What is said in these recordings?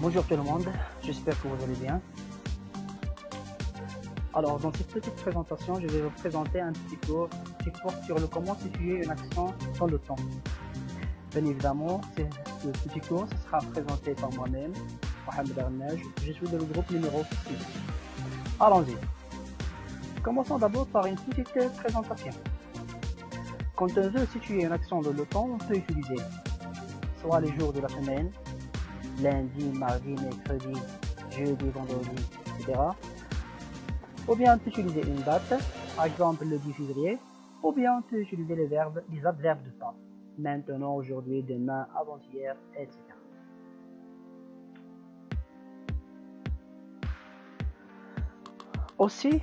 Bonjour tout le monde, j'espère que vous allez bien. Alors dans cette petite présentation, je vais vous présenter un petit cours qui porte sur le comment situer une action dans le temps. Bien évidemment, ce petit cours sera présenté par moi-même, Mohamed Arnaj, je suis dans le groupe numéro 6. Allons-y. Commençons d'abord par une petite présentation. Quand on veut situer une action dans le temps, on peut utiliser soit les jours de la semaine, lundi, mardi, mercredi, jeudi, vendredi, etc. Ou bien on peut utiliser une date, par exemple le 10 février, ou bien on peut utiliser les adverbes de temps, maintenant, aujourd'hui, demain, avant-hier, etc. Aussi,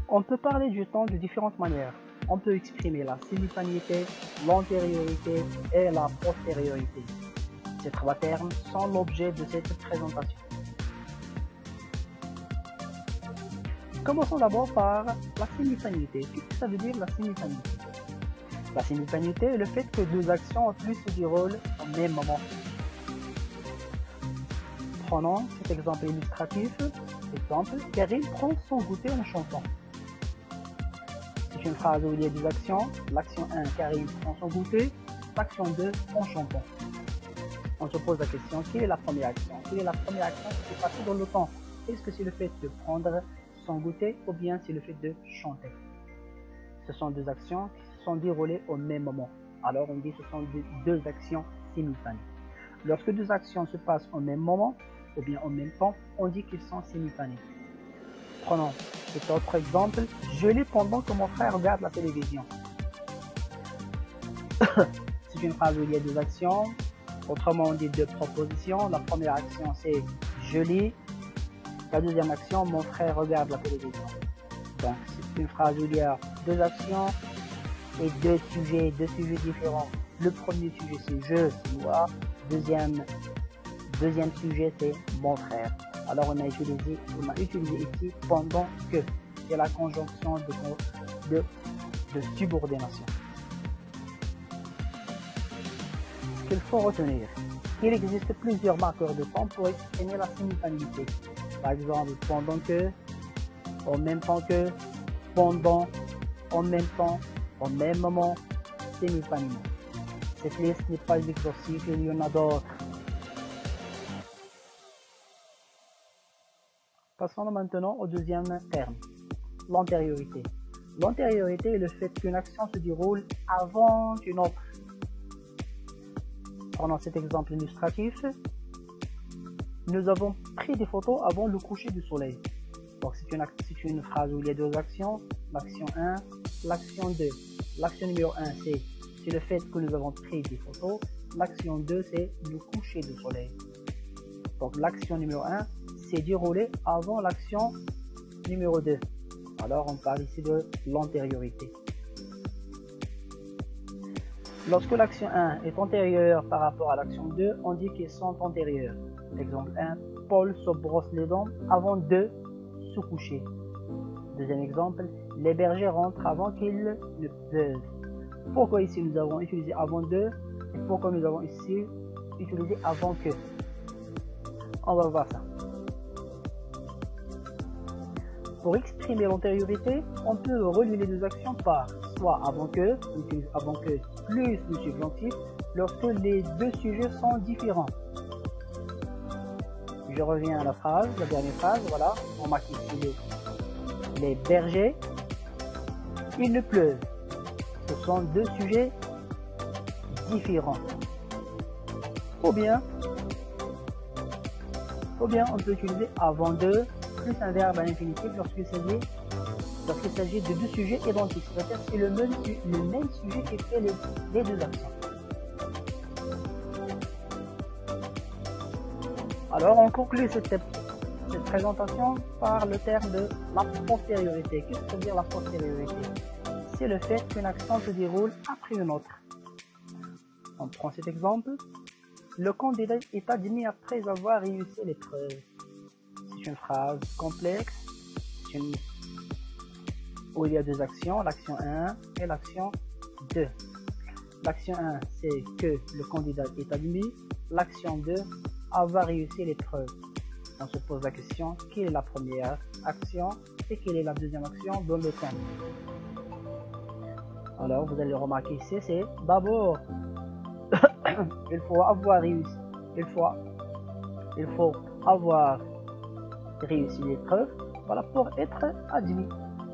on peut parler du temps de différentes manières. On peut exprimer la simultanéité, l'antériorité et la postériorité. Ces trois termes sont l'objet de cette présentation. Commençons d'abord par la simultanéité. Qu'est-ce que ça veut dire la simultanéité? La simultanéité est le fait que deux actions en plus se déroulent au même moment. Prenons cet exemple illustratif. Exemple, Karim prend son goûter en chantant. C'est une phrase où il y a deux actions. L'action 1, Karim prend son goûter. L'action 2, en chantant. On se pose la question, quelle est la première action? Quelle est la première action qui s'est passée dans le temps? Est-ce que c'est le fait de prendre son goûter ou bien c'est le fait de chanter? Ce sont deux actions qui se sont déroulées au même moment. Alors on dit que ce sont deux actions simultanées. Lorsque deux actions se passent au même moment ou bien en même temps, on dit qu'ils sont simultanés. Prenons cet autre exemple. Je lis pendant que mon frère regarde la télévision. C'est une phrase où il y a deux actions. Autrement on dit deux propositions. La première action c'est je lis. La deuxième action, mon frère regarde la télévision. Donc c'est une phrase où il y a deux actions et deux sujets différents. Le premier sujet c'est je, c'est moi. Deuxième sujet c'est mon frère. Alors on a utilisé ici pendant que. C'est la conjonction de subordination. Ce qu'il faut retenir, il existe plusieurs marqueurs de temps pour exprimer la simultanéité. Par exemple, pendant que, en même temps que, pendant, en même temps, au même moment, simultanément. Cette liste n'est pas exhaustive, il y en a d'autres. Passons maintenant au deuxième terme, l'antériorité. L'antériorité est le fait qu'une action se déroule avant une autre. Prenons cet exemple illustratif. Nous avons pris des photos avant le coucher du soleil. Donc c'est une phrase où il y a deux actions. L'action 1, l'action 2. L'action numéro 1 c'est le fait que nous avons pris des photos. L'action 2 c'est le coucher du soleil. Donc l'action numéro 1 s'est déroulée avant l'action numéro 2. Alors on parle ici de l'antériorité. Lorsque l'action 1 est antérieure par rapport à l'action 2, on dit qu'ils sont antérieurs. Exemple 1, Paul se brosse les dents avant de se coucher. Deuxième exemple, les bergers rentrent avant qu'il ne pleuve. Pourquoi ici nous avons utilisé avant de et pourquoi nous avons ici utilisé avant que? On va voir ça. Pour exprimer l'antériorité, on peut relier les deux actions par soit avant que, on utilise avant que plus le subjonctif lorsque les deux sujets sont différents. Je reviens à la dernière phrase, voilà, on marque ici les bergers, il ne pleuve. Ce sont deux sujets différents. Ou bien on peut utiliser avant de plus un verbe à l'infinitif lorsqu'il s'agit de deux sujets identiques. C'est-à-dire que c'est le même sujet qui fait les deux actions. Alors on conclut cette présentation par le terme de la postériorité. Qu'est-ce que ça veut dire la postériorité? C'est le fait qu'une action se déroule après une autre. On prend cet exemple. Le candidat est admis après avoir réussi l'épreuve. C'est une phrase complexe où il y a deux actions, l'action 1 et l'action 2. L'action 1, c'est que le candidat est admis. L'action 2, avoir réussi l'épreuve. On se pose la question, quelle est la première action et quelle est la deuxième action dans le temps. Alors vous allez remarquer ici, c'est d'abord, il faut avoir réussi, il faut avoir réussi l'épreuve, voilà, pour être admis.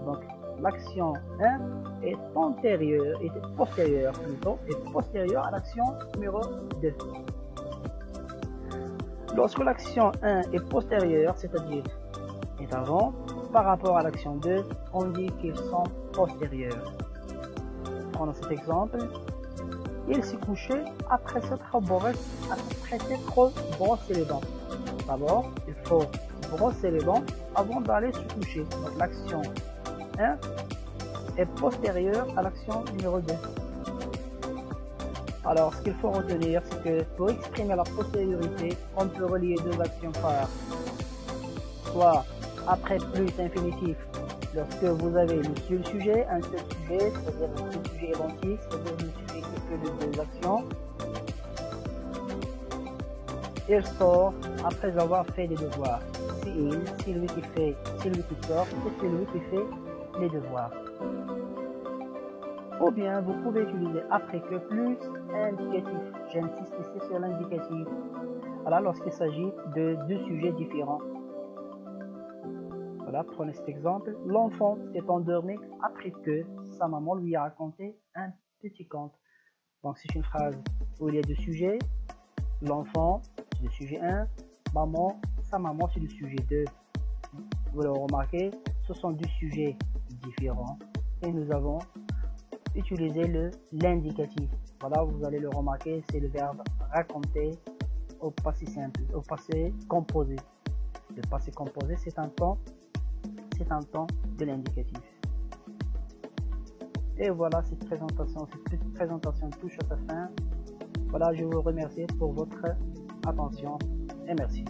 Donc l'action 1 est antérieure, est postérieure plutôt, est postérieure à l'action numéro 2. Lorsque l'action 1 est postérieure, c'est-à-dire est avant, par rapport à l'action 2, on dit qu'ils sont postérieurs. Prenons cet exemple. Il s'est couché après s'être brossé les dents. D'abord, il faut brosser les dents avant d'aller se coucher. Donc l'action 1 est postérieure à l'action numéro 2. Alors, ce qu'il faut retenir, c'est que pour exprimer la postériorité, on peut relier deux actions phares. Soit après plus infinitif, lorsque vous avez le seul sujet, un seul sujet, c'est-à-dire un seul sujet identique, c'est-à-dire ne suffit que de deux actions. Il sort après avoir fait les devoirs. C'est lui qui sort, et c'est lui qui fait les devoirs. Ou bien vous pouvez utiliser après que plus indicatif. J'insiste ici sur l'indicatif. Voilà, lorsqu'il s'agit de deux sujets différents. Voilà, prenez cet exemple. L'enfant s'est endormi après que sa maman lui a raconté un petit conte. Donc c'est une phrase où il y a deux sujets. L'enfant, c'est le sujet 1. Maman, sa maman, c'est le sujet 2. Vous le remarquez, ce sont deux sujets différents. Et nous avons utilisé l'indicatif. Voilà, vous allez le remarquer, c'est le verbe raconter au passé simple, au passé composé. Le passé composé, c'est un temps de l'indicatif. Et voilà, cette petite présentation touche à sa fin. Voilà, je vous remercie pour votre attention et merci.